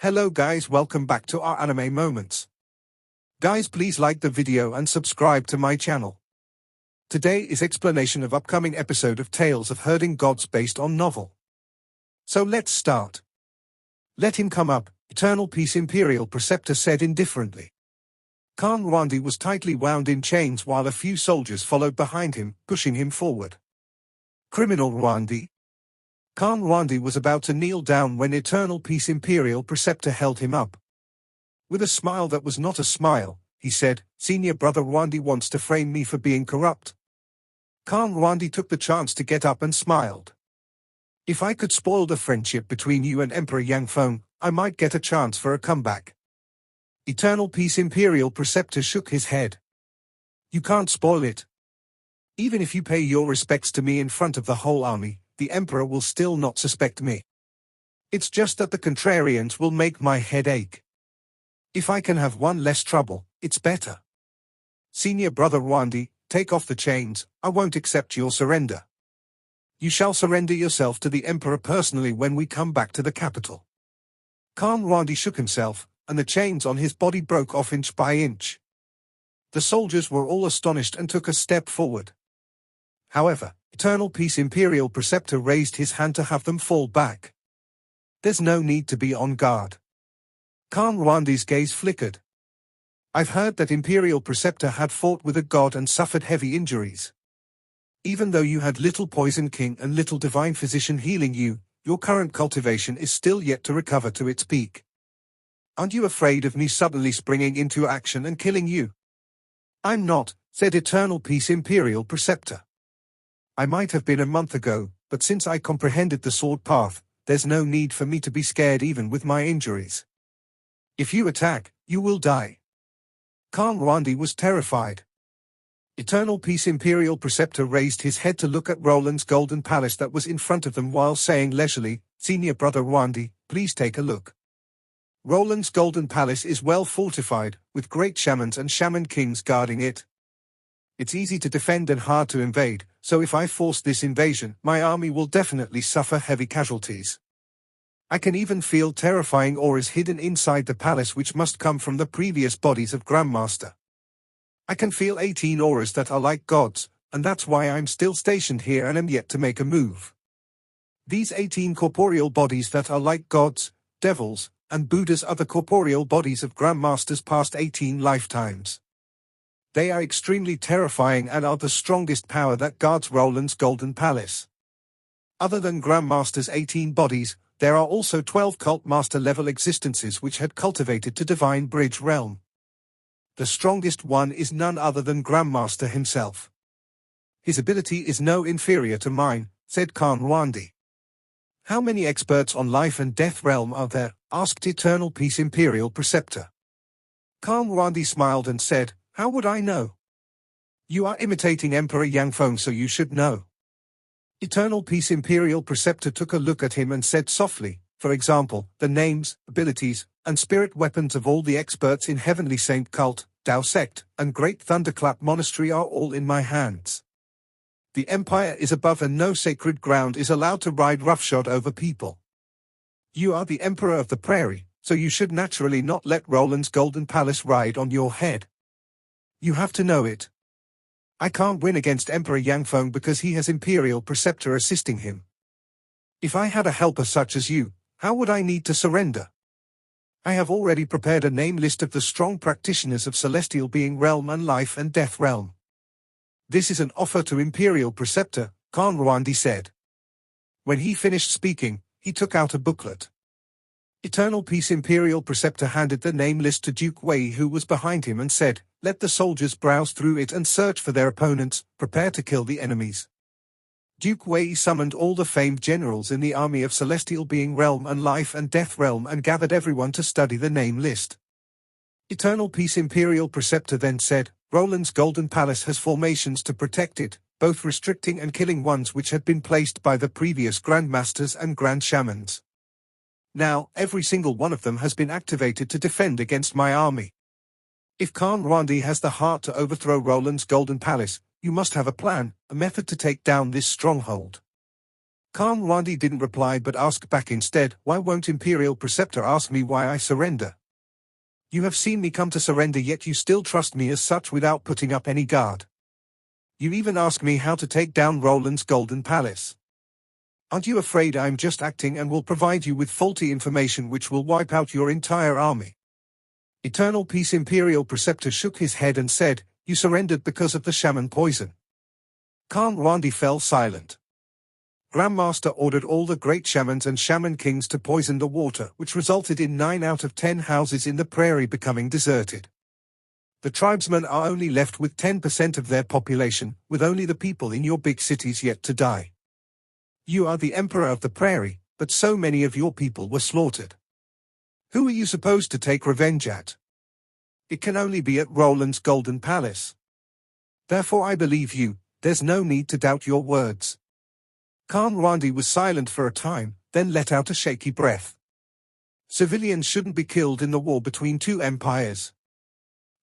Hello guys, welcome back to our anime moments. Guys, please like the video and subscribe to my channel. Today is explanation of upcoming episode of Tales of Herding Gods based on novel. So let's start. Let him come up, Eternal Peace Imperial Preceptor said indifferently. Qin Randi was tightly wound in chains while a few soldiers followed behind him, pushing him forward. Criminal Randi. Qin Randi was about to kneel down when Eternal Peace Imperial Preceptor held him up. With a smile that was not a smile, he said, "Senior brother Randi wants to frame me for being corrupt." Qin Randi took the chance to get up and smiled. "If I could spoil the friendship between you and Emperor Yang Feng, I might get a chance for a comeback." Eternal Peace Imperial Preceptor shook his head. "You can't spoil it. Even if you pay your respects to me in front of the whole army, the Emperor will still not suspect me. It's just that the contrarians will make my head ache. If I can have one less trouble, it's better. Senior brother Randi, take off the chains, I won't accept your surrender. You shall surrender yourself to the Emperor personally when we come back to the capital." Qin Randi shook himself, and the chains on his body broke off inch by inch. The soldiers were all astonished and took a step forward. However, Eternal Peace Imperial Preceptor raised his hand to have them fall back. "There's no need to be on guard." Qin Randi's gaze flickered. "I've heard that Imperial Preceptor had fought with a god and suffered heavy injuries. Even though you had little Poison King and little Divine Physician healing you, your current cultivation is still yet to recover to its peak. Aren't you afraid of me suddenly springing into action and killing you?" "I'm not," said Eternal Peace Imperial Preceptor. "I might have been a month ago, but since I comprehended the sword path, there's no need for me to be scared even with my injuries. If you attack, you will die." Qin Randi was terrified. Eternal Peace Imperial Preceptor raised his head to look at Roland's golden palace that was in front of them while saying leisurely, "Senior brother Randi, please take a look. Roland's golden palace is well fortified, with great shamans and shaman kings guarding it. It's easy to defend and hard to invade, so if I force this invasion, my army will definitely suffer heavy casualties. I can even feel terrifying auras hidden inside the palace which must come from the previous bodies of Grandmaster. I can feel 18 auras that are like gods, and that's why I'm still stationed here and am yet to make a move. These 18 corporeal bodies that are like gods, devils, and Buddhas are the corporeal bodies of Grandmasters past 18 lifetimes. They are extremely terrifying and are the strongest power that guards Roland's golden palace. Other than Grandmaster's 18 bodies, there are also 12 cult master level existences which had cultivated to Divine Bridge realm. The strongest one is none other than Grandmaster himself. His ability is no inferior to mine," said Qin Randi. "How many experts on life and death realm are there?" asked Eternal Peace Imperial Preceptor. Qin Randi smiled and said, "How would I know? You are imitating Emperor Yang Feng, so you should know." Eternal Peace Imperial Preceptor took a look at him and said softly, "For example, the names, abilities, and spirit weapons of all the experts in Heavenly Saint Cult, Tao Sect, and Great Thunderclap Monastery are all in my hands. The Empire is above and no sacred ground is allowed to ride roughshod over people. You are the Emperor of the Prairie, so you should naturally not let Roland's golden palace ride on your head. You have to know it. I can't win against Emperor Yang Feng because he has Imperial Preceptor assisting him. If I had a helper such as you, how would I need to surrender? I have already prepared a name list of the strong practitioners of Celestial Being Realm and Life and Death Realm. This is an offer to Imperial Preceptor," Qin Randi said. When he finished speaking, he took out a booklet. Eternal Peace Imperial Preceptor handed the name list to Duke Wei, who was behind him, and said, "Let the soldiers browse through it and search for their opponents, prepare to kill the enemies." Duke Wei summoned all the famed generals in the army of Celestial Being Realm and Life and Death Realm and gathered everyone to study the name list. Eternal Peace Imperial Preceptor then said, "Roland's golden palace has formations to protect it, both restricting and killing ones which had been placed by the previous Grandmasters and Grand Shamans. Now, every single one of them has been activated to defend against my army. If Qin Randi has the heart to overthrow Roland's golden palace, you must have a plan, a method to take down this stronghold. Calm Randi didn't reply but asked back instead, "Why won't Imperial Preceptor ask me why I surrender? You have seen me come to surrender, yet you still trust me as such without putting up any guard. You even ask me how to take down Roland's Golden Palace. Aren't you afraid I'm just acting and will provide you with faulty information which will wipe out your entire army?" Eternal Peace Imperial Preceptor shook his head and said, "You surrendered because of the shaman poison." Calm Randi fell silent. Grandmaster ordered all the great shamans and shaman kings to poison the water, which resulted in 9 out of 10 houses in the prairie becoming deserted. The tribesmen are only left with 10% of their population, with only the people in your big cities yet to die. You are the emperor of the prairie, but so many of your people were slaughtered. Who are you supposed to take revenge at? It can only be at Roland's Golden Palace. Therefore I believe you, there's no need to doubt your words. Calm Randi was silent for a time, then let out a shaky breath. Civilians shouldn't be killed in the war between two empires.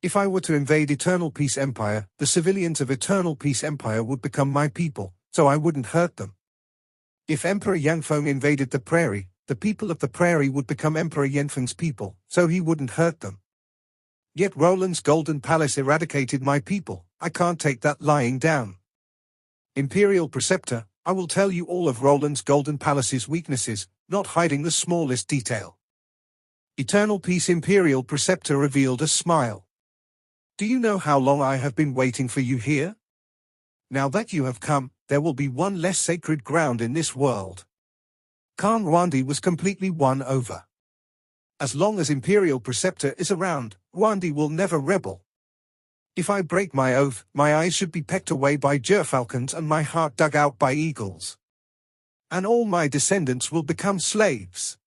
If I were to invade Eternal Peace Empire, the civilians of Eternal Peace Empire would become my people, so I wouldn't hurt them. If Emperor Yanfeng invaded the prairie, the people of the prairie would become Emperor Yanfeng's people, so he wouldn't hurt them. Yet Roland's Golden Palace eradicated my people. I can't take that lying down. Imperial Preceptor, I will tell you all of Roland's Golden Palace's weaknesses, not hiding the smallest detail. Eternal Peace Imperial Preceptor revealed a smile. Do you know how long I have been waiting for you here? Now that you have come, there will be one less sacred ground in this world. Calm Randi was completely won over. As long as Imperial Preceptor is around, Randi will never rebel. If I break my oath, my eyes should be pecked away by gerfalcons and my heart dug out by eagles. And all my descendants will become slaves.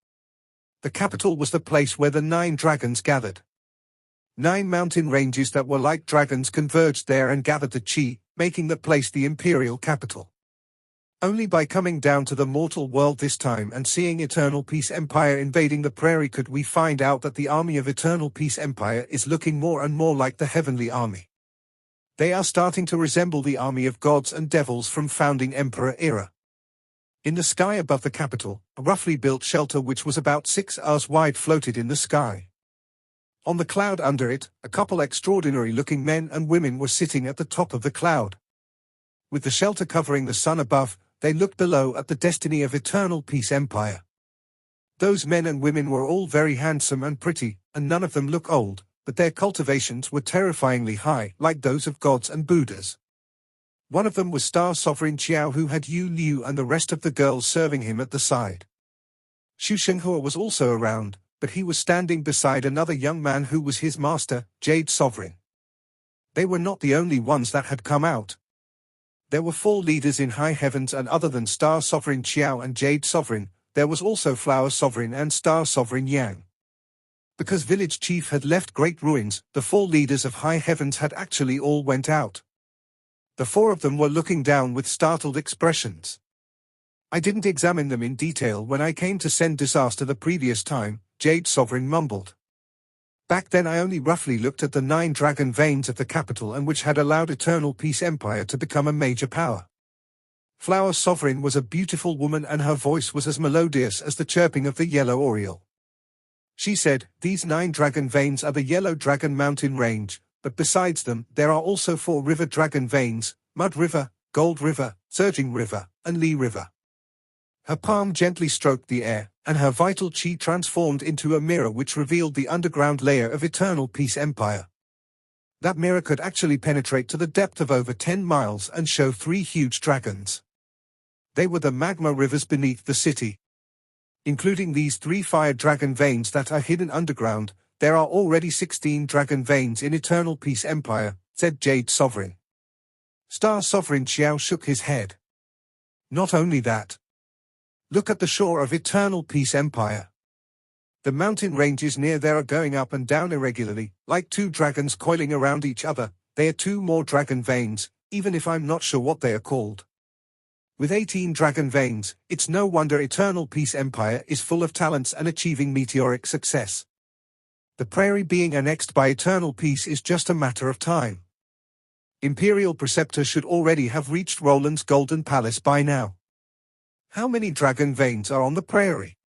The capital was the place where the 9 dragons gathered. 9 mountain ranges that were like dragons converged there and gathered the Qi, making the place the imperial capital. Only by coming down to the mortal world this time and seeing Eternal Peace Empire invading the prairie could we find out that the army of Eternal Peace Empire is looking more and more like the heavenly army. They are starting to resemble the army of gods and devils from founding emperor era. In the sky above the capital, a roughly built shelter which was about 6 ars wide floated in the sky. On the cloud under it, a couple extraordinary-looking men and women were sitting at the top of the cloud. With the shelter covering the sun above, they looked below at the destiny of Eternal Peace Empire. Those men and women were all very handsome and pretty, and none of them look old, but their cultivations were terrifyingly high, like those of gods and Buddhas. One of them was Star Sovereign Qiao, who had Yu Liu and the rest of the girls serving him at the side. Xu Shenghua was also around, but he was standing beside another young man who was his master, Jade Sovereign. They were not the only ones that had come out. There were 4 leaders in high heavens, and other than Star Sovereign Qiao and Jade Sovereign, there was also Flower Sovereign and Star Sovereign Yang. Because Village Chief had left great ruins, the 4 leaders of high heavens had actually all went out. The 4 of them were looking down with startled expressions. I didn't examine them in detail when I came to send disaster the previous time, Jade Sovereign mumbled. Back then I only roughly looked at the 9 dragon veins of the capital and which had allowed Eternal Peace Empire to become a major power. Flower Sovereign was a beautiful woman and her voice was as melodious as the chirping of the yellow oriole. She said, "These 9 dragon veins are the Yellow Dragon Mountain Range, but besides them, there are also 4 river dragon veins, Mud River, Gold River, Surging River, and Li River." Her palm gently stroked the air, and her vital qi transformed into a mirror which revealed the underground layer of Eternal Peace Empire. That mirror could actually penetrate to the depth of over 10 miles and show 3 huge dragons. They were the magma rivers beneath the city. Including these 3 fire dragon veins that are hidden underground, there are already 16 dragon veins in Eternal Peace Empire, said Jade Sovereign. Star Sovereign Qiao shook his head. Not only that. Look at the shore of Eternal Peace Empire. The mountain ranges near there are going up and down irregularly, like 2 dragons coiling around each other. They are 2 more dragon veins, even if I'm not sure what they are called. With 18 dragon veins, it's no wonder Eternal Peace Empire is full of talents and achieving meteoric success. The prairie being annexed by Eternal Peace is just a matter of time. Imperial Preceptor should already have reached Roland's Golden Palace by now. How many dragon veins are on the prairie?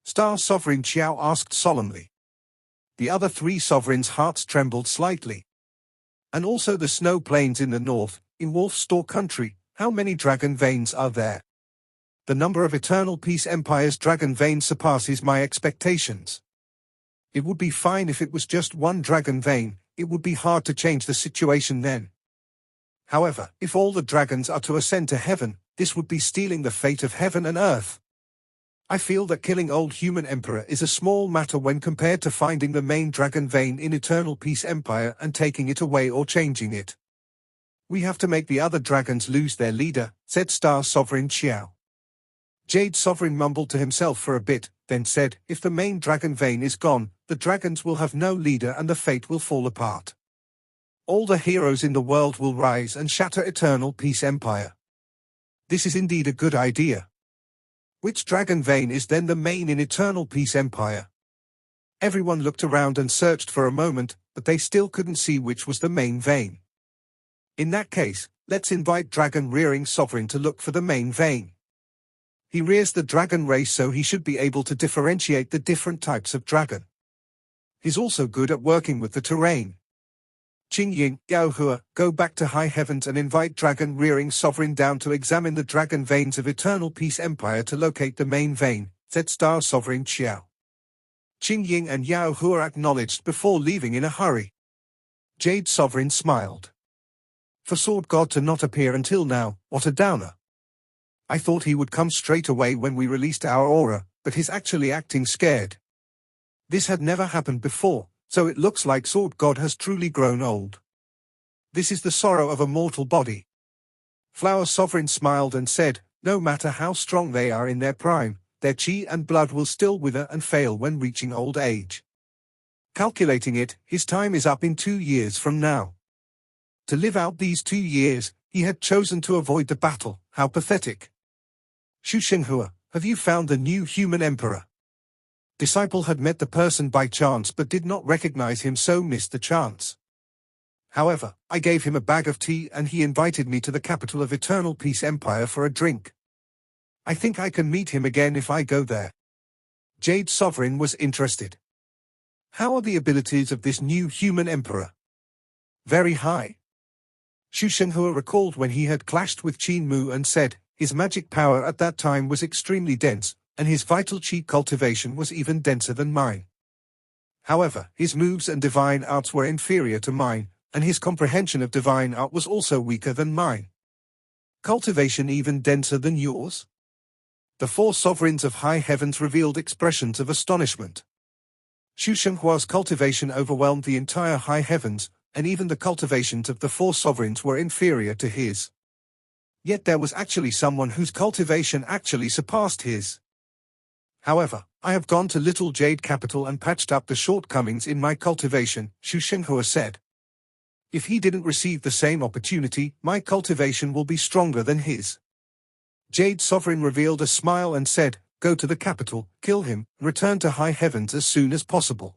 Star Sovereign Xiao asked solemnly. The other three sovereigns' hearts trembled slightly. And also the snow plains in the north, in Wolf's Store country, how many dragon veins are there? The number of Eternal Peace Empire's dragon veins surpasses my expectations. It would be fine if it was just one dragon vein, it would be hard to change the situation then. However, if all the dragons are to ascend to heaven, this would be stealing the fate of heaven and earth. I feel that killing old human emperor is a small matter when compared to finding the main dragon vein in Eternal Peace Empire and taking it away or changing it. We have to make the other dragons lose their leader, said Star Sovereign Xiao. Jade Sovereign mumbled to himself for a bit, then said, if the main dragon vein is gone, the dragons will have no leader and the fate will fall apart. All the heroes in the world will rise and shatter Eternal Peace Empire. This is indeed a good idea. Which dragon vein is then the main in Eternal Peace Empire? Everyone looked around and searched for a moment, but they still couldn't see which was the main vein. In that case, let's invite Dragon Rearing Sovereign to look for the main vein. He rears the dragon race, so he should be able to differentiate the different types of dragon. He's also good at working with the terrain. Qing Ying, Yao Hua, go back to high heavens and invite Dragon Rearing Sovereign down to examine the dragon veins of Eternal Peace Empire to locate the main vein, said Star Sovereign Xiao. Qing Ying and Yao Hua acknowledged before leaving in a hurry. Jade Sovereign smiled. For Sword God to not appear until now, what a downer. I thought he would come straight away when we released our aura, but he's actually acting scared. This had never happened before, so it looks like Sword God has truly grown old. This is the sorrow of a mortal body. Flower Sovereign smiled and said, no matter how strong they are in their prime, their chi and blood will still wither and fail when reaching old age. Calculating it, his time is up in 2 years from now. To live out these 2 years, he had chosen to avoid the battle. How pathetic. Xu Xinghua, have you found the new human emperor? Disciple had met the person by chance but did not recognize him, so missed the chance. However, I gave him a bag of tea and he invited me to the capital of Eternal Peace Empire for a drink. I think I can meet him again if I go there. Jade Sovereign was interested. How are the abilities of this new human emperor? Very high. Xu Xinghua recalled when he had clashed with Qin Mu and said, his magic power at that time was extremely dense, and his vital chi cultivation was even denser than mine. However, his moves and divine arts were inferior to mine, and his comprehension of divine art was also weaker than mine. Cultivation even denser than yours? The four sovereigns of high heavens revealed expressions of astonishment. Xu Shenghua's cultivation overwhelmed the entire high heavens, and even the cultivations of the four sovereigns were inferior to his. Yet there was actually someone whose cultivation actually surpassed his. However, I have gone to Little Jade Capital and patched up the shortcomings in my cultivation, Xu Shenghua said. If he didn't receive the same opportunity, my cultivation will be stronger than his. Jade Sovereign revealed a smile and said, go to the capital, kill him, and return to high heavens as soon as possible.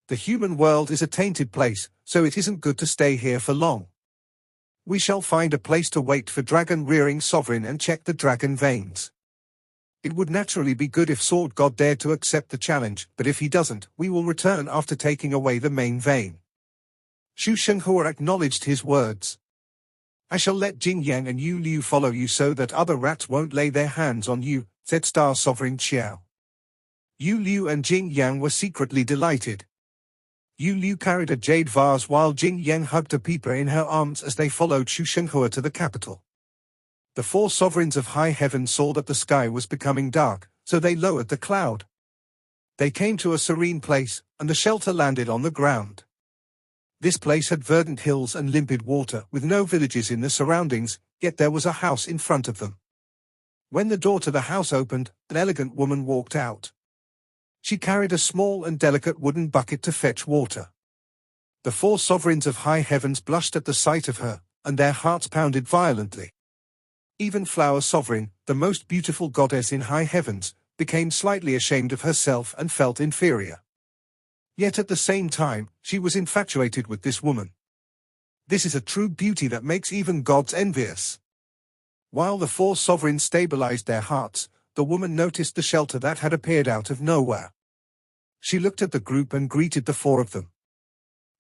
The human world is a tainted place, so it isn't good to stay here for long. We shall find a place to wait for Dragon Rearing Sovereign and check the dragon veins. It would naturally be good if Sword God dared to accept the challenge, but if he doesn't, we will return after taking away the main vein. Xu Shenghua acknowledged his words. I shall let Jing Yang and Yu Liu follow you so that other rats won't lay their hands on you, said Star Sovereign Xiao. Yu Liu and Jing Yang were secretly delighted. Yu Liu carried a jade vase while Jing Yang hugged a peeper in her arms as they followed Xu Shenghua to the capital. The four sovereigns of high heaven saw that the sky was becoming dark, so they lowered the cloud. They came to a serene place, and the shelter landed on the ground. This place had verdant hills and limpid water, with no villages in the surroundings, yet there was a house in front of them. When the door to the house opened, an elegant woman walked out. She carried a small and delicate wooden bucket to fetch water. The four sovereigns of high heavens blushed at the sight of her, and their hearts pounded violently. Even Flower Sovereign, the most beautiful goddess in high heavens, became slightly ashamed of herself and felt inferior. Yet at the same time, she was infatuated with this woman. This is a true beauty that makes even gods envious. While the four sovereigns stabilized their hearts, the woman noticed the shelter that had appeared out of nowhere. She looked at the group and greeted the four of them.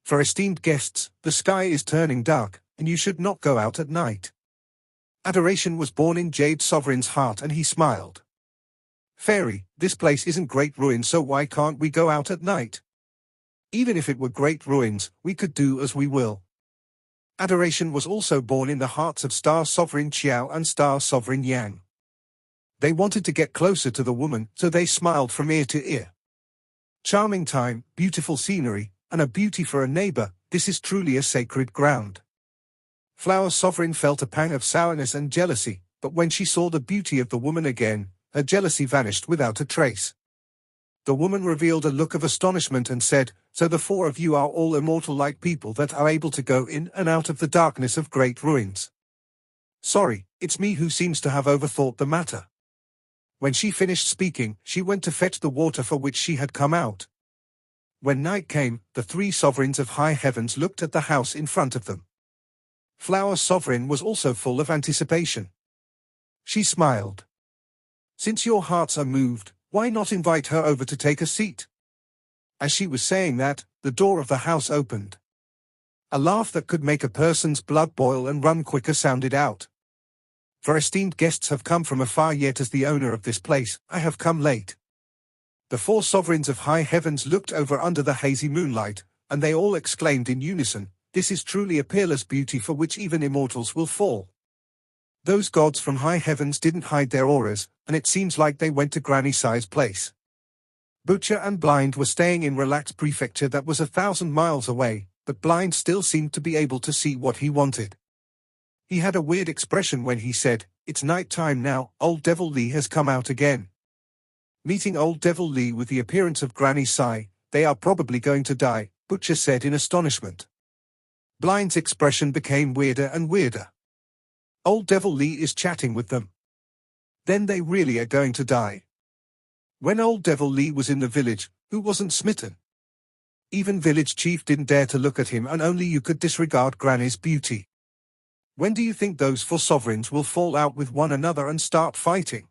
For esteemed guests, the sky is turning dark, and you should not go out at night. Adoration was born in Jade Sovereign's heart and he smiled. Fairy, this place isn't great ruins, so why can't we go out at night? Even if it were great ruins, we could do as we will. Adoration was also born in the hearts of Star Sovereign Qiao and Star Sovereign Yang. They wanted to get closer to the woman, so they smiled from ear to ear. Charming time, beautiful scenery, and a beauty for a neighbor, this is truly a sacred ground. Flower Sovereign felt a pang of sourness and jealousy, but when she saw the beauty of the woman again, her jealousy vanished without a trace. The woman revealed a look of astonishment and said, "So the four of you are all immortal-like people that are able to go in and out of the darkness of great ruins. Sorry, it's me who seems to have overthought the matter." When she finished speaking, she went to fetch the water for which she had come out. When night came, the three sovereigns of high heavens looked at the house in front of them. Flower Sovereign was also full of anticipation. She smiled. "Since your hearts are moved, why not invite her over to take a seat?" As she was saying that, the door of the house opened. A laugh that could make a person's blood boil and run quicker sounded out. "For esteemed guests have come from afar, yet as the owner of this place, I have come late." The four sovereigns of high heavens looked over under the hazy moonlight, and they all exclaimed in unison, "This is truly a peerless beauty for which even immortals will fall." Those gods from high heavens didn't hide their auras, and it seems like they went to Granny Sai's place. Butcher and Blind were staying in Relaxed Prefecture that was 1,000 miles away, but Blind still seemed to be able to see what he wanted. He had a weird expression when he said, "It's night time now, Old Devil Lee has come out again." Meeting Old Devil Lee with the appearance of Granny Sai, "They are probably going to die," Butcher said in astonishment. Blind's expression became weirder and weirder. Old Devil Lee is chatting with them. Then they really are going to die. When Old Devil Lee was in the village, who wasn't smitten? Even village chief didn't dare to look at him, and only you could disregard Granny's beauty. When do you think those four sovereigns will fall out with one another and start fighting?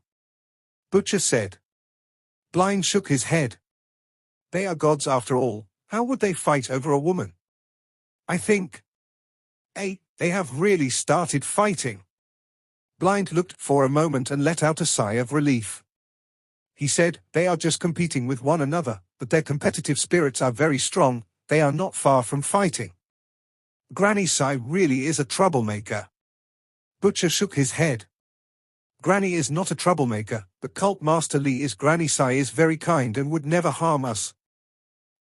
Butcher said. Blind shook his head. They are gods after all, how would they fight over a woman? I think. They have really started fighting. Blind looked for a moment and let out a sigh of relief. He said, "They are just competing with one another, but their competitive spirits are very strong, they are not far from fighting." Granny Sai really is a troublemaker. Butcher shook his head. Granny is not a troublemaker, but Cult Master Lee is. Granny Sai is very kind and would never harm us.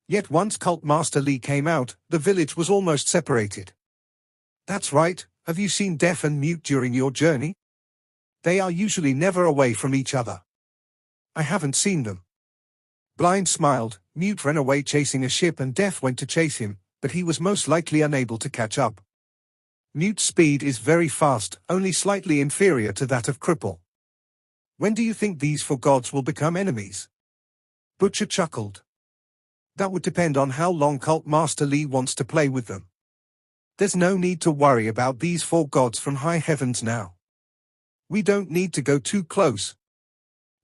Yet once Cult Master Lee came out, the village was almost separated. That's right, have you seen Deaf and Mute during your journey? They are usually never away from each other. I haven't seen them. Blind smiled. Mute ran away chasing a ship and Deaf went to chase him, but he was most likely unable to catch up. Mute's speed is very fast, only slightly inferior to that of Cripple. When do you think these four gods will become enemies? Butcher chuckled. That would depend on how long Cult Master Lee wants to play with them. There's no need to worry about these four gods from high heavens now. We don't need to go too close.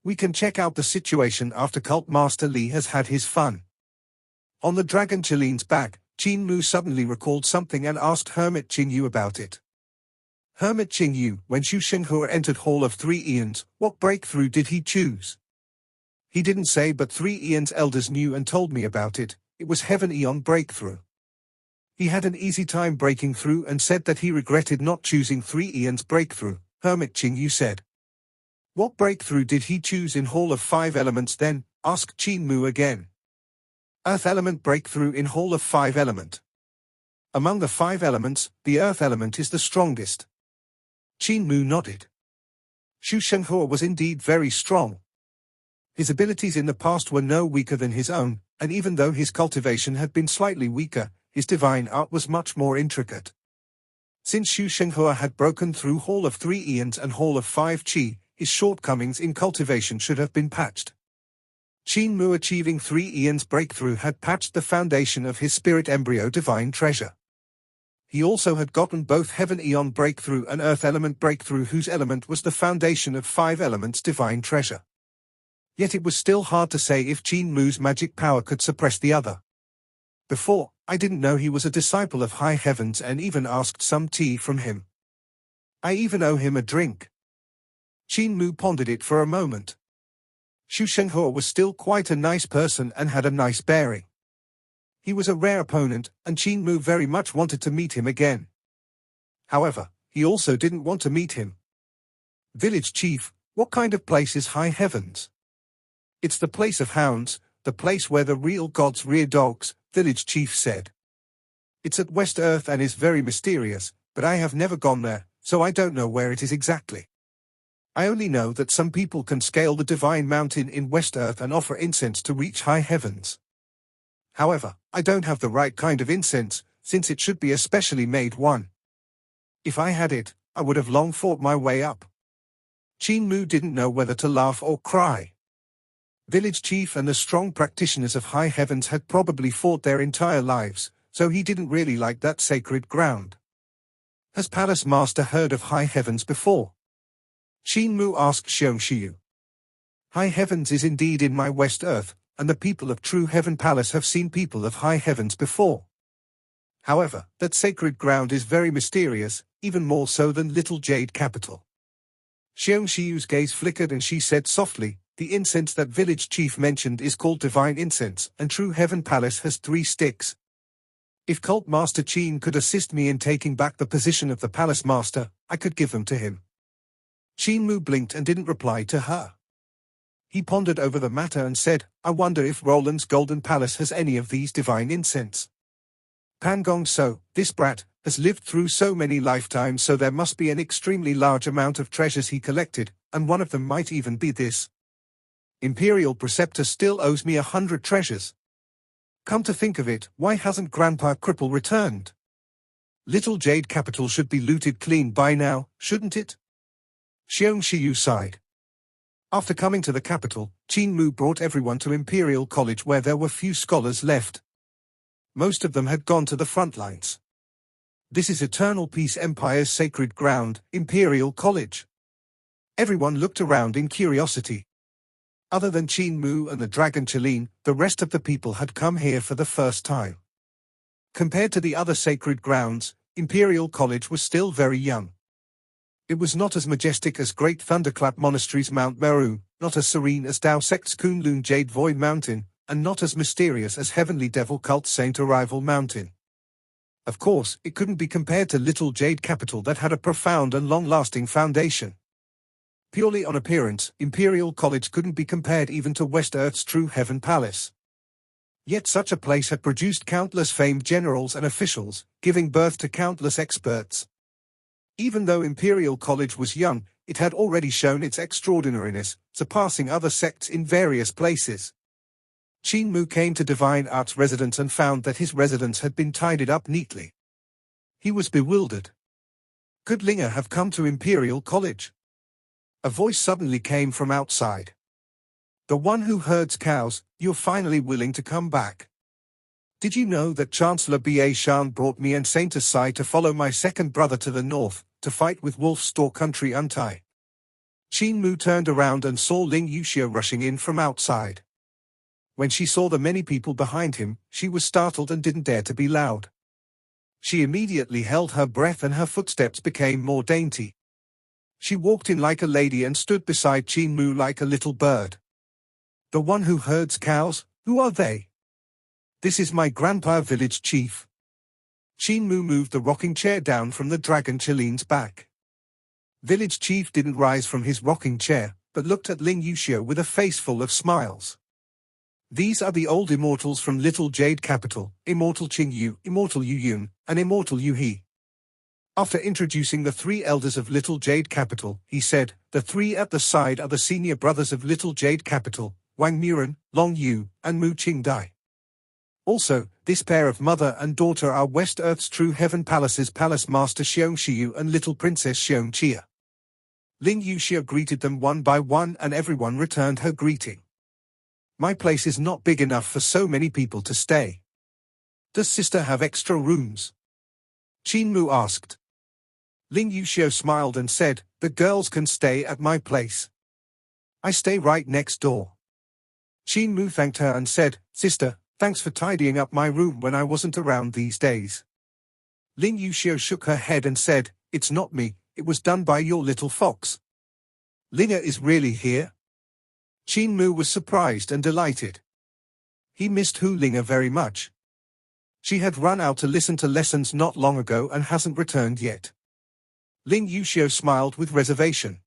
We can check out the situation after Cult Master Lee has had his fun. On the Dragon Chilean's back, Qin Mu suddenly recalled something and asked Hermit Qin Yu about it. Hermit Qin Yu, when Xu Shenghua entered Hall of Three Eons, what breakthrough did he choose? He didn't say, but Three Eons elders knew and told me about it. It was Heaven Eon breakthrough. He had an easy time breaking through and said that he regretted not choosing Three Eons breakthrough, Hermit Qin Yu said. What breakthrough did he choose in Hall of Five Elements then? Asked Qin Mu again. Earth Element breakthrough in Hall of Five Element. Among the five elements, the Earth Element is the strongest. Qin Mu nodded. Xu Shenghua was indeed very strong. His abilities in the past were no weaker than his own, and even though his cultivation had been slightly weaker, his divine art was much more intricate. Since Xu Shenghua had broken through Hall of Three Eons and Hall of Five Qi, his shortcomings in cultivation should have been patched. Qin Mu achieving Three Eons breakthrough had patched the foundation of his spirit embryo divine treasure. he also had gotten both Heaven Eon breakthrough and Earth element breakthrough, whose element was the foundation of 5 elements divine treasure. Yet it was still hard to say if Qin Mu's magic power could suppress the other. Before, I didn't know he was a disciple of high heavens and even asked some tea from him. I even owe him a drink. Qin Mu pondered it for a moment. Xu Shenghua was still quite a nice person and had a nice bearing. He was a rare opponent, and Qin Mu very much wanted to meet him again. However, he also didn't want to meet him. Village chief, what kind of place is high heavens? It's the place of hounds, the place where the real gods rear dogs, village chief said. It's at West Earth and is very mysterious, but I have never gone there, so I don't know where it is exactly. I only know that some people can scale the divine mountain in West Earth and offer incense to reach high heavens. However, I don't have the right kind of incense, since it should be a specially made one. If I had it, I would have long fought my way up. Qin Mu didn't know whether to laugh or cry. Village chief and the strong practitioners of high heavens had probably fought their entire lives, so he didn't really like that sacred ground. Has Palace Master heard of high heavens before? Qin Mu asked Xiong Xiu. High heavens is indeed in my West Earth, and the people of True Heaven Palace have seen people of high heavens before. However, that sacred ground is very mysterious, even more so than Little Jade Capital. Xiong Xiu's gaze flickered and she said softly, the incense that village chief mentioned is called divine incense, and True Heaven Palace has 3 sticks. If Cult Master Qin could assist me in taking back the position of the Palace Master, I could give them to him. Qin Mu blinked and didn't reply to her. He pondered over the matter and said, I wonder if Roland's Golden Palace has any of these divine incense. Pangong So, this brat, has lived through so many lifetimes, so there must be an extremely large amount of treasures he collected, and one of them might even be this. Imperial Preceptor still owes me 100 treasures. Come to think of it, why hasn't Grandpa Cripple returned? Little Jade Capital should be looted clean by now, shouldn't it? Xiong Xiu sighed. After coming to the capital, Qin Mu brought everyone to Imperial College, where there were few scholars left. Most of them had gone to the front lines. This is Eternal Peace Empire's sacred ground, Imperial College. Everyone looked around in curiosity. Other than Qin Mu and the Dragon Chelin, the rest of the people had come here for the first time. Compared to the other sacred grounds, Imperial College was still very young. It was not as majestic as Great Thunderclap Monastery's Mount Meru, not as serene as Dao Sect's Kunlun Jade Void Mountain, and not as mysterious as Heavenly Devil Cult Saint Arrival Mountain. Of course, it couldn't be compared to Little Jade Capital that had a profound and long-lasting foundation. Purely on appearance, Imperial College couldn't be compared even to West Earth's True Heaven Palace. Yet such a place had produced countless famed generals and officials, giving birth to countless experts. Even though Imperial College was young, it had already shown its extraordinariness, surpassing other sects in various places. Qin Mu came to Divine Arts residence and found that his residence had been tidied up neatly. He was bewildered. Could Linger have come to Imperial College? A voice suddenly came from outside. The one who herds cows, you're finally willing to come back. Did you know that Chancellor Ba Shan brought me and Saint Asai to follow my second brother to the north, to fight with Wolf Store Country Untai? Qin Mu turned around and saw Ling Yuxia rushing in from outside. When she saw the many people behind him, she was startled and didn't dare to be loud. She immediately held her breath and her footsteps became more dainty. She walked in like a lady and stood beside Qin Mu like a little bird. The one who herds cows, who are they? This is my grandpa village chief. Qin Mu moved the rocking chair down from the Dragon Chelin's back. Village chief didn't rise from his rocking chair, but looked at Ling Yuxia with a face full of smiles. These are the old immortals from Little Jade Capital, Immortal Qing Yu, Immortal Yu Yun, and Immortal Yu He. After introducing the 3 elders of Little Jade Capital, he said, the 3 at the side are the senior brothers of Little Jade Capital, Wang Muren, Long Yu, and Mu Qingdai. Also, this pair of mother and daughter are West Earth's True Heaven Palace's Palace Master Xiong Xiu and Little Princess Xiong Chia. Ling Yuxia greeted them one by one and everyone returned her greeting. My place is not big enough for so many people to stay. Does sister have extra rooms? Qin Mu asked. Ling Yuxiu smiled and said, the girls can stay at my place. I stay right next door. Qin Mu thanked her and said, sister, thanks for tidying up my room when I wasn't around these days. Ling Yuxiu shook her head and said, it's not me, it was done by your little fox. Linger is really here? Qin Mu was surprised and delighted. He missed Linger very much. She had run out to listen to lessons not long ago and hasn't returned yet. Ling Yuxiu smiled with reservation.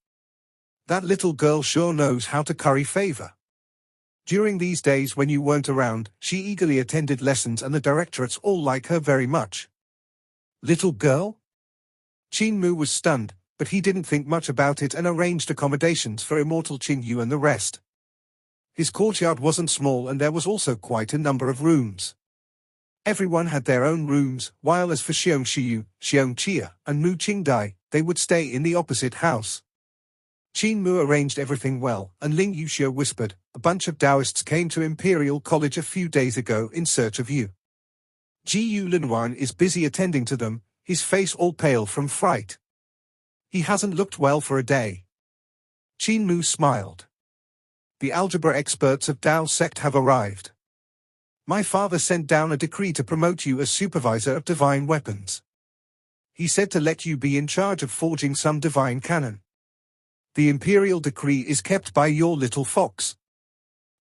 That little girl sure knows how to curry favor. During these days when you weren't around, she eagerly attended lessons and the directorates all like her very much. Little girl? Qin Mu was stunned, but he didn't think much about it and arranged accommodations for immortal Qin Yu and the rest. His courtyard wasn't small and there was also quite a number of rooms. Everyone had their own rooms, while as for Xiong Xiyu, Xiong Chia, and Mu Qingdai, they would stay in the opposite house. Qin Mu arranged everything well, and Ling Yuxiu whispered, a bunch of Taoists came to Imperial College a few days ago in search of you. Jiyu Linwan is busy attending to them, his face all pale from fright. He hasn't looked well for a day. Qin Mu smiled. The algebra experts of Tao sect have arrived. My father sent down a decree to promote you as supervisor of divine weapons. He said to let you be in charge of forging some divine cannon. The imperial decree is kept by your little fox.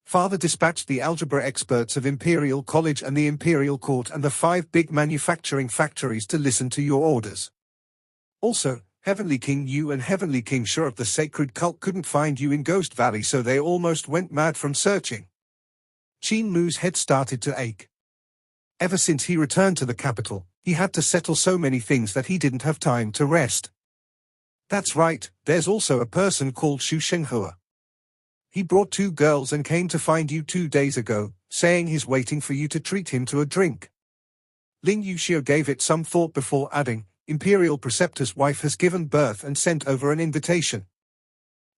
Father dispatched the algebra experts of Imperial College and the Imperial Court and the 5 big manufacturing factories to listen to your orders. Also, Heavenly King Yu and Heavenly King Shu of the sacred cult couldn't find you in Ghost Valley, so they almost went mad from searching. Qin Mu's head started to ache. Ever since he returned to the capital, he had to settle so many things that he didn't have time to rest. That's right, there's also a person called Xu Shenghua. He brought 2 girls and came to find you 2 days ago, saying he's waiting for you to treat him to a drink. Ling Yuxiu gave it some thought before adding, Imperial Preceptor's wife has given birth and sent over an invitation.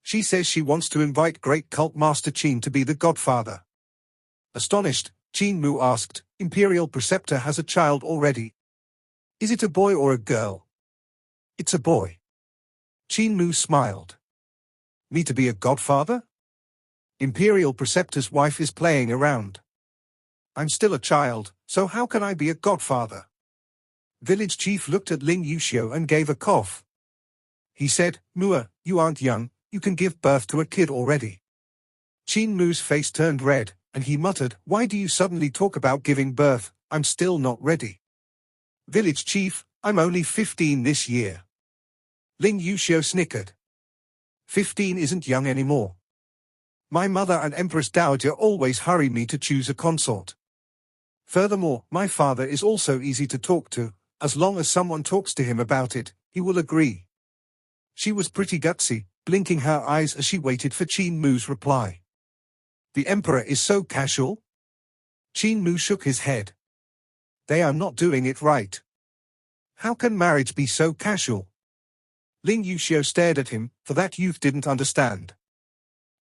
She says she wants to invite Great Cult Master Qin to be the godfather. Astonished, Qin Mu asked, Imperial Preceptor has a child already. Is it a boy or a girl? It's a boy. Qin Mu smiled. Me to be a godfather? Imperial Preceptor's wife is playing around. I'm still a child, so how can I be a godfather? Village chief looked at Ling Yuxiu and gave a cough. He said, Mua, you aren't young, you can give birth to a kid already. Qin Mu's face turned red, and he muttered, why do you suddenly talk about giving birth? I'm still not ready. Village chief, I'm only 15 this year. Ling Yuxiu snickered. 15 isn't young anymore. My mother and Empress Dowager always hurry me to choose a consort. Furthermore, my father is also easy to talk to. As long as someone talks to him about it, he will agree. She was pretty gutsy, blinking her eyes as she waited for Qin Mu's reply. The Emperor is so casual? Qin Mu shook his head. They are not doing it right. How can marriage be so casual? Ling Yuxiu stared at him, for that youth didn't understand.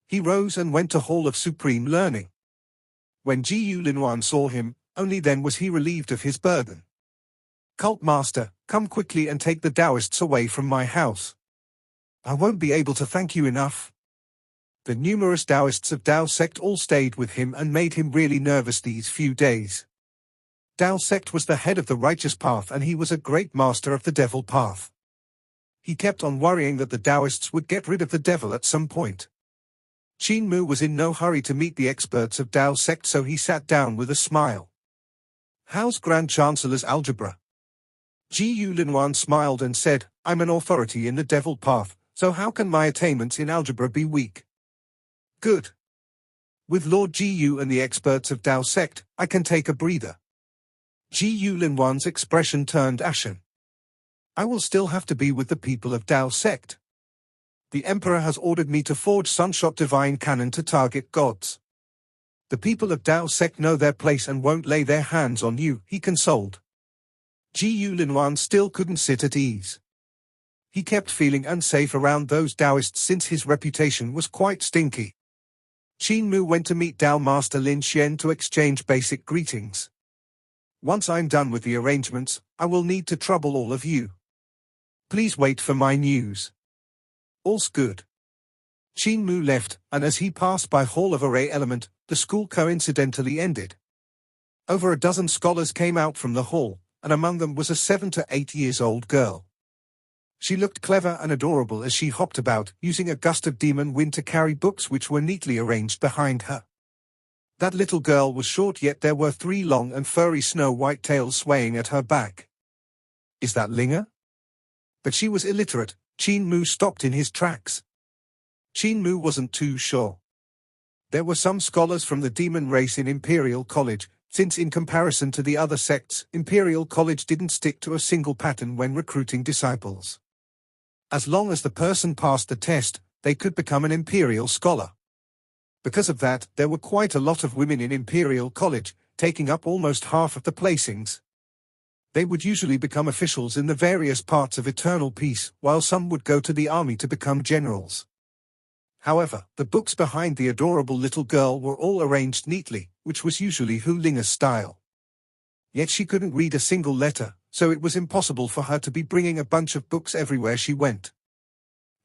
He rose and went to Hall of Supreme Learning. When Jiyu Linwan saw him, only then was he relieved of his burden. Cult Master, come quickly and take the Taoists away from my house. I won't be able to thank you enough. The numerous Taoists of Tao sect all stayed with him and made him really nervous these few days. Tao sect was the head of the righteous path and he was a great master of the devil path. He kept on worrying that the Taoists would get rid of the devil at some point. Qin Mu was in no hurry to meet the experts of Tao sect, so he sat down with a smile. How's Grand Chancellor's algebra? Jiyu Linwan smiled and said, I'm an authority in the devil path, so how can my attainments in algebra be weak? Good. With Lord Jiyu and the experts of Tao sect, I can take a breather. Jiyu Linwan's expression turned ashen. I will still have to be with the people of Tao sect. The Emperor has ordered me to forge Sunshot Divine Cannon to target gods. The people of Tao sect know their place and won't lay their hands on you, he consoled. Jiyu Linwan still couldn't sit at ease. He kept feeling unsafe around those Taoists since his reputation was quite stinky. Qin Mu went to meet Tao Master Lin Xian to exchange basic greetings. Once I'm done with the arrangements, I will need to trouble all of you. Please wait for my news. All's good. Qin Mu left, and as he passed by Hall of Array Element, the school coincidentally ended. Over a dozen scholars came out from the hall, and among them was a 7 to 8 years old girl. She looked clever and adorable as she hopped about, using a gust of demon wind to carry books which were neatly arranged behind her. That little girl was short, yet there were 3 long and furry snow-white tails swaying at her back. Is that Linger? But she was illiterate. Qin Mu stopped in his tracks. Qin Mu wasn't too sure. There were some scholars from the demon race in Imperial College, since in comparison to the other sects, Imperial College didn't stick to a single pattern when recruiting disciples. As long as the person passed the test, they could become an Imperial scholar. Because of that, there were quite a lot of women in Imperial College, taking up almost half of the placings. They would usually become officials in the various parts of Eternal Peace, while some would go to the army to become generals. However, the books behind the adorable little girl were all arranged neatly, which was usually Linger's style. Yet she couldn't read a single letter, so it was impossible for her to be bringing a bunch of books everywhere she went.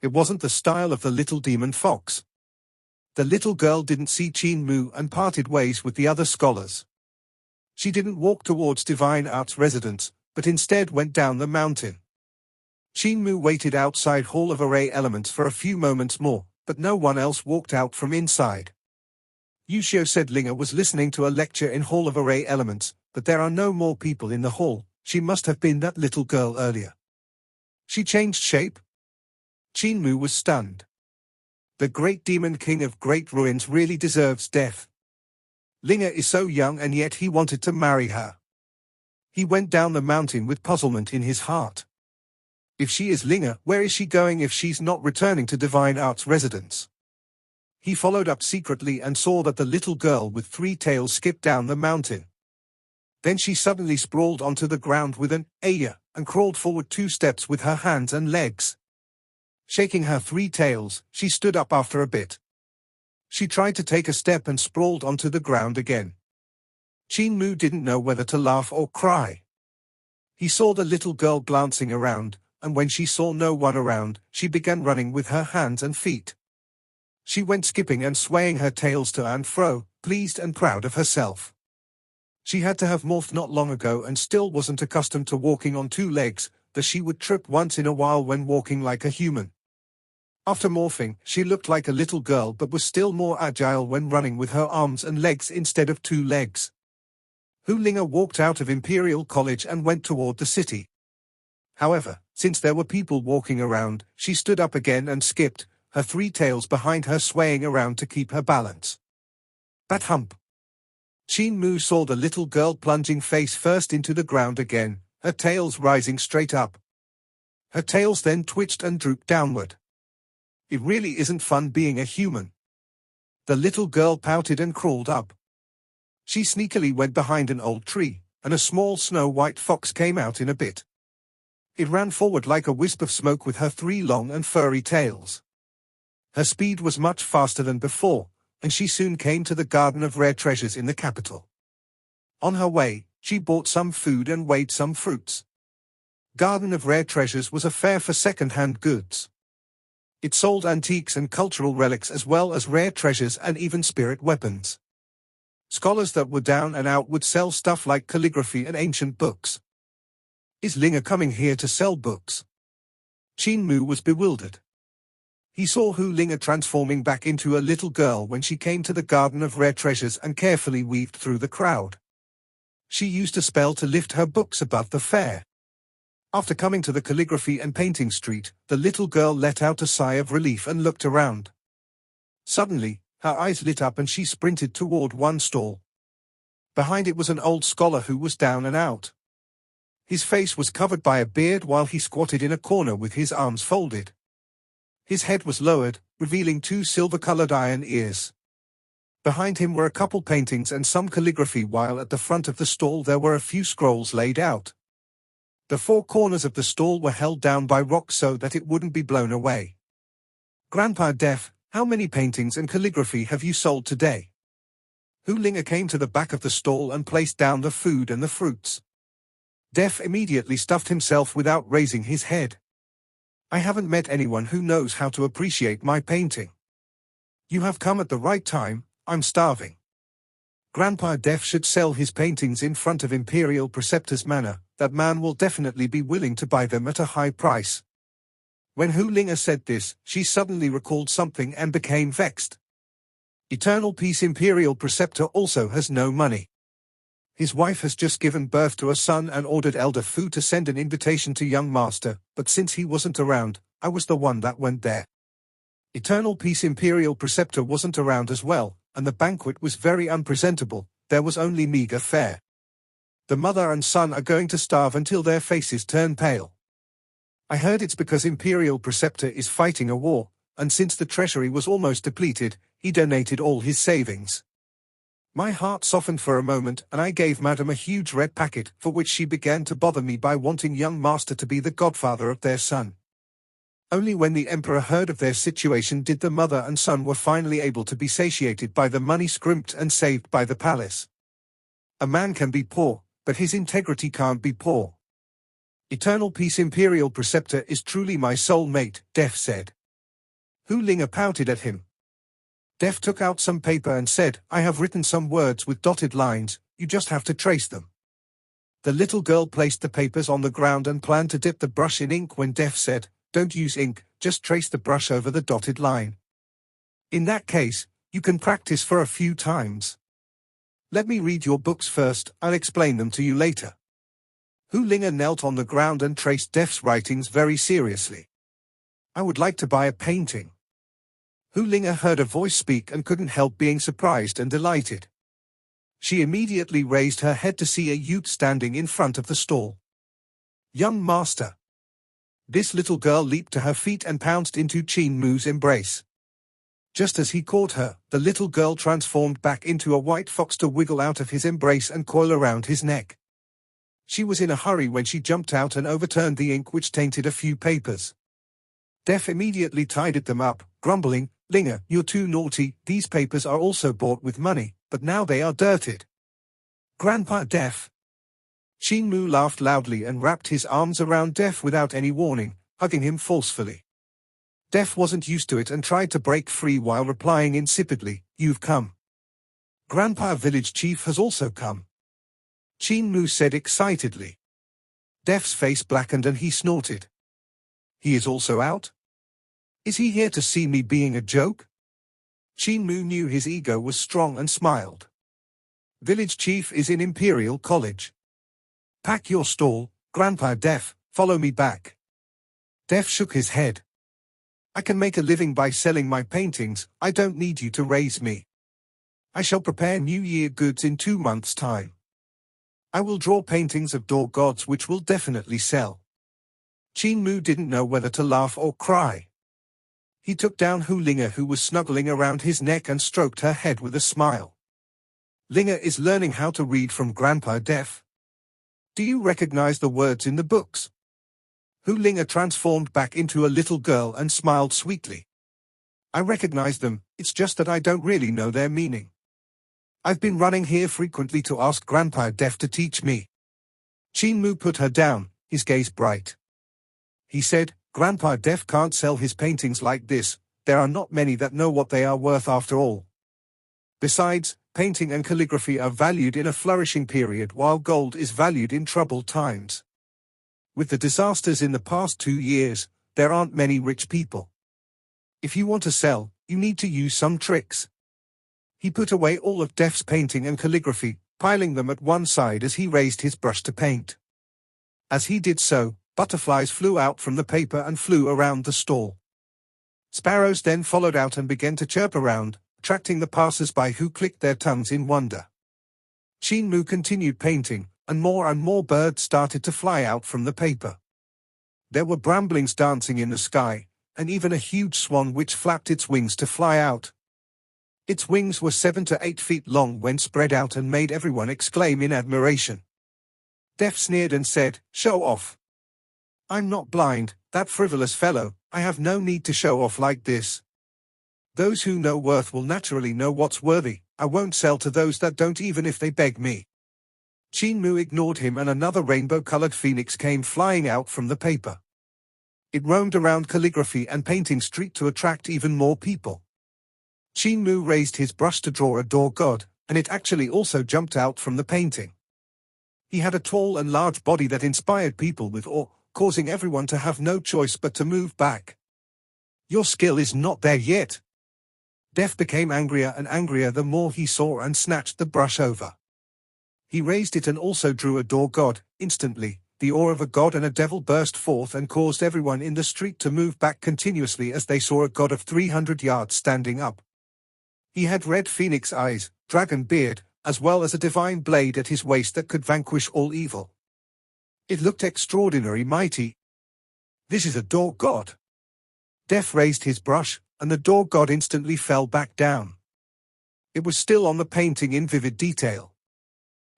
It wasn't the style of the little demon fox. The little girl didn't see Qin Mu and parted ways with the other scholars. She didn't walk towards Divine Art's residence, but instead went down the mountain. Qin Mu waited outside Hall of Array Elements for a few moments more, but no one else walked out from inside. Yushio said Linger was listening to a lecture in Hall of Array Elements, but there are no more people in the hall. She must have been that little girl earlier. She changed shape? Qin Mu was stunned. The great demon king of great ruins really deserves death. Linger is so young and yet he wanted to marry her. He went down the mountain with puzzlement in his heart. If she is Linger, where is she going if she's not returning to Divine Art's residence? He followed up secretly and saw that the little girl with 3 tails skipped down the mountain. Then she suddenly sprawled onto the ground with an "Aya" and crawled forward 2 steps with her hands and legs. Shaking her 3 tails, she stood up after a bit. She tried to take a step and sprawled onto the ground again. Qin Mu didn't know whether to laugh or cry. He saw the little girl glancing around, and when she saw no one around, she began running with her hands and feet. She went skipping and swaying her tails to and fro, pleased and proud of herself. She had to have morphed not long ago and still wasn't accustomed to walking on 2 legs, that she would trip once in a while when walking like a human. After morphing, she looked like a little girl but was still more agile when running with her arms and legs instead of 2 legs. Linger walked out of Imperial College and went toward the city. However, since there were people walking around, she stood up again and skipped, her 3 tails behind her swaying around to keep her balance. That hump! Qin Mu saw the little girl plunging face first into the ground again, her tails rising straight up. Her tails then twitched and drooped downward. It really isn't fun being a human. The little girl pouted and crawled up. She sneakily went behind an old tree, and a small snow-white fox came out in a bit. It ran forward like a wisp of smoke with her 3 long and furry tails. Her speed was much faster than before, and she soon came to the Garden of Rare Treasures in the capital. On her way, she bought some food and weighed some fruits. Garden of Rare Treasures was a fair for second-hand goods. It sold antiques and cultural relics as well as rare treasures and even spirit weapons. Scholars that were down and out would sell stuff like calligraphy and ancient books. Is Linger coming here to sell books? Qin Mu was bewildered. He saw Linger transforming back into a little girl when she came to the Garden of Rare Treasures and carefully weaved through the crowd. She used a spell to lift her books above the fair. After coming to the calligraphy and painting street, the little girl let out a sigh of relief and looked around. Suddenly, her eyes lit up and she sprinted toward one stall. Behind it was an old scholar who was down and out. His face was covered by a beard while he squatted in a corner with his arms folded. His head was lowered, revealing 2 silver-colored iron ears. Behind him were a couple paintings and some calligraphy, while at the front of the stall there were a few scrolls laid out. The 4 corners of the stall were held down by rocks so that it wouldn't be blown away. Grandpa Deaf, how many paintings and calligraphy have you sold today? Linger came to the back of the stall and placed down the food and the fruits. Def immediately stuffed himself without raising his head. I haven't met anyone who knows how to appreciate my painting. You have come at the right time, I'm starving. Grandpa Def should sell his paintings in front of Imperial Preceptor's manor. That man will definitely be willing to buy them at a high price. When Linger said this, she suddenly recalled something and became vexed. Eternal Peace Imperial Preceptor also has no money. His wife has just given birth to a son and ordered Elder Fu to send an invitation to young master, but since he wasn't around, I was the one that went there. Eternal Peace Imperial Preceptor wasn't around as well, and the banquet was very unpresentable. There was only meager fare. The mother and son are going to starve until their faces turn pale. I heard it's because Imperial Preceptor is fighting a war, and since the treasury was almost depleted, he donated all his savings. My heart softened for a moment and I gave Madam a huge red packet, for which she began to bother me by wanting young master to be the godfather of their son. Only when the emperor heard of their situation did the mother and son were finally able to be satiated by the money scrimped and saved by the palace. A man can be poor, but his integrity can't be poor. Eternal Peace Imperial Preceptor is truly my soul mate, Def said. Linger pouted at him. Def took out some paper and said, I have written some words with dotted lines, you just have to trace them. The little girl placed the papers on the ground and planned to dip the brush in ink when Def said, don't use ink, just trace the brush over the dotted line. In that case, you can practice for a few times. Let me read your books first, I'll explain them to you later. Linger knelt on the ground and traced Def's writings very seriously. I would like to buy a painting. Linger heard a voice speak and couldn't help being surprised and delighted. She immediately raised her head to see a youth standing in front of the stall. Young master. This little girl leaped to her feet and pounced into Qin Mu's embrace. Just as he caught her, the little girl transformed back into a white fox to wiggle out of his embrace and coil around his neck. She was in a hurry when she jumped out and overturned the ink which tainted a few papers. Def immediately tidied them up, grumbling, Linger, you're too naughty, these papers are also bought with money, but now they are dirted. Grandpa Def. Qin Mu laughed loudly and wrapped his arms around Def without any warning, hugging him forcefully. Def wasn't used to it and tried to break free while replying insipidly, you've come. Grandpa Village Chief has also come. Qin Mu said excitedly. Def's face blackened and he snorted. He is also out? Is he here to see me being a joke? Qin Mu knew his ego was strong and smiled. Village Chief is in Imperial College. Pack your stall, Grandpa Def, follow me back. Def shook his head. I can make a living by selling my paintings, I don't need you to raise me. I shall prepare New Year goods in 2 months' time. I will draw paintings of door gods which will definitely sell. Qin Mu didn't know whether to laugh or cry. He took down Linger who was snuggling around his neck and stroked her head with a smile. Linger is learning how to read from Grandpa Def. Do you recognize the words in the books? Linger transformed back into a little girl and smiled sweetly. I recognize them, it's just that I don't really know their meaning. I've been running here frequently to ask Grandpa Def to teach me. Qin Mu put her down, his gaze bright. He said, Grandpa Def can't sell his paintings like this, there are not many that know what they are worth after all. Besides, painting and calligraphy are valued in a flourishing period while gold is valued in troubled times. With the disasters in the past 2 years, there aren't many rich people. If you want to sell, you need to use some tricks. He put away all of Def's painting and calligraphy, piling them at one side as he raised his brush to paint. As he did so, butterflies flew out from the paper and flew around the stall. Sparrows then followed out and began to chirp around, attracting the passers-by who clicked their tongues in wonder. Qin Mu continued painting, and more birds started to fly out from the paper. There were bramblings dancing in the sky, and even a huge swan which flapped its wings to fly out. Its wings were 7 to 8 feet long when spread out and made everyone exclaim in admiration. Def sneered and said, "Show off. I'm not blind, that frivolous fellow, I have no need to show off like this. Those who know worth will naturally know what's worthy, I won't sell to those that don't even if they beg me. Qin Mu ignored him and another rainbow-colored phoenix came flying out from the paper. It roamed around Calligraphy and Painting Street to attract even more people. Qin Mu raised his brush to draw a door god, and it actually also jumped out from the painting. He had a tall and large body that inspired people with awe, causing everyone to have no choice but to move back. Your skill is not there yet. Def became angrier and angrier the more he saw and snatched the brush over. He raised it and also drew a door god. Instantly, the awe of a god and a devil burst forth and caused everyone in the street to move back continuously as they saw a god of 300 yards standing up. He had red phoenix eyes, dragon beard, as well as a divine blade at his waist that could vanquish all evil. It looked extraordinary mighty. This is a door god. Def raised his brush, and the door god instantly fell back down. It was still on the painting in vivid detail.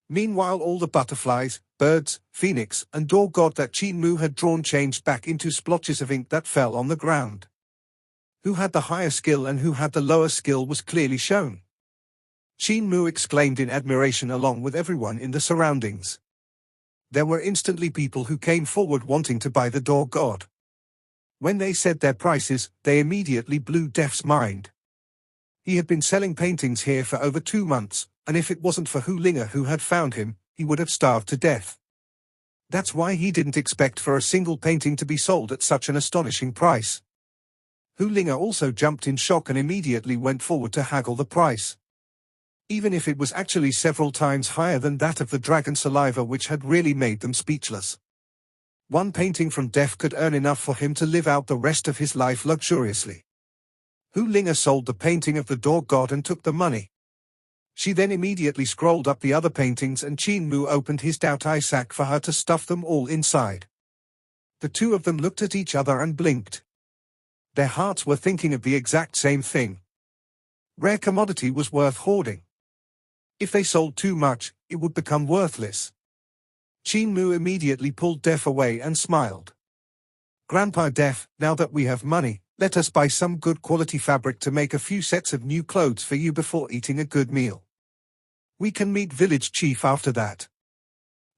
Meanwhile all the butterflies, birds, phoenix, and door god that Qin Mu had drawn changed back into splotches of ink that fell on the ground. Who had the higher skill and who had the lower skill was clearly shown. Qin Mu exclaimed in admiration along with everyone in the surroundings. There were instantly people who came forward wanting to buy the door god. When they said their prices, they immediately blew Def's mind. He had been selling paintings here for over 2 months, and if it wasn't for Linger who had found him, he would have starved to death. That's why he didn't expect for a single painting to be sold at such an astonishing price. Linger also jumped in shock and immediately went forward to haggle the price. Even if it was actually several times higher than that of the dragon saliva which had really made them speechless. One painting from Def could earn enough for him to live out the rest of his life luxuriously. Linger sold the painting of the door god and took the money. She then immediately scrolled up the other paintings and Qin Mu opened his doubt-eye sack for her to stuff them all inside. The two of them looked at each other and blinked. Their hearts were thinking of the exact same thing. Rare commodity was worth hoarding. If they sold too much, it would become worthless. Qin Mu immediately pulled Def away and smiled. Grandpa Def, now that we have money, let us buy some good quality fabric to make a few sets of new clothes for you before eating a good meal. We can meet village chief after that.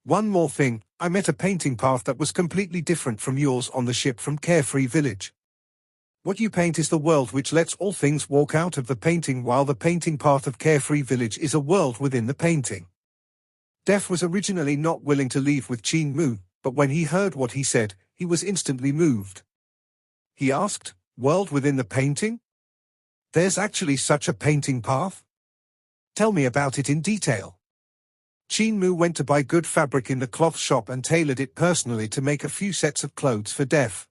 One more thing, I met a painting path that was completely different from yours on the ship from Carefree Village. What you paint is the world which lets all things walk out of the painting, while the painting path of Carefree Village is a world within the painting. Def was originally not willing to leave with Qin Mu, but when he heard what he said, he was instantly moved. He asked, "World within the painting? There's actually such a painting path? Tell me about it in detail." Qin Mu went to buy good fabric in the cloth shop and tailored it personally to make a few sets of clothes for Def.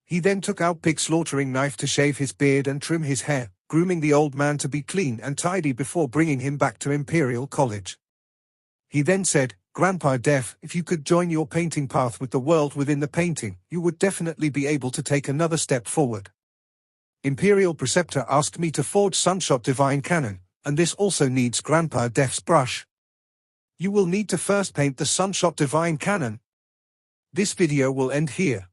He then took out pig slaughtering knife to shave his beard and trim his hair, grooming the old man to be clean and tidy before bringing him back to Imperial College. He then said, "Grandpa Def, if you could join your painting path with the world within the painting, you would definitely be able to take another step forward. Imperial Preceptor asked me to forge Sunshot Divine Cannon, and this also needs Grandpa Def's brush. You will need to first paint the Sunshot Divine Cannon." This video will end here.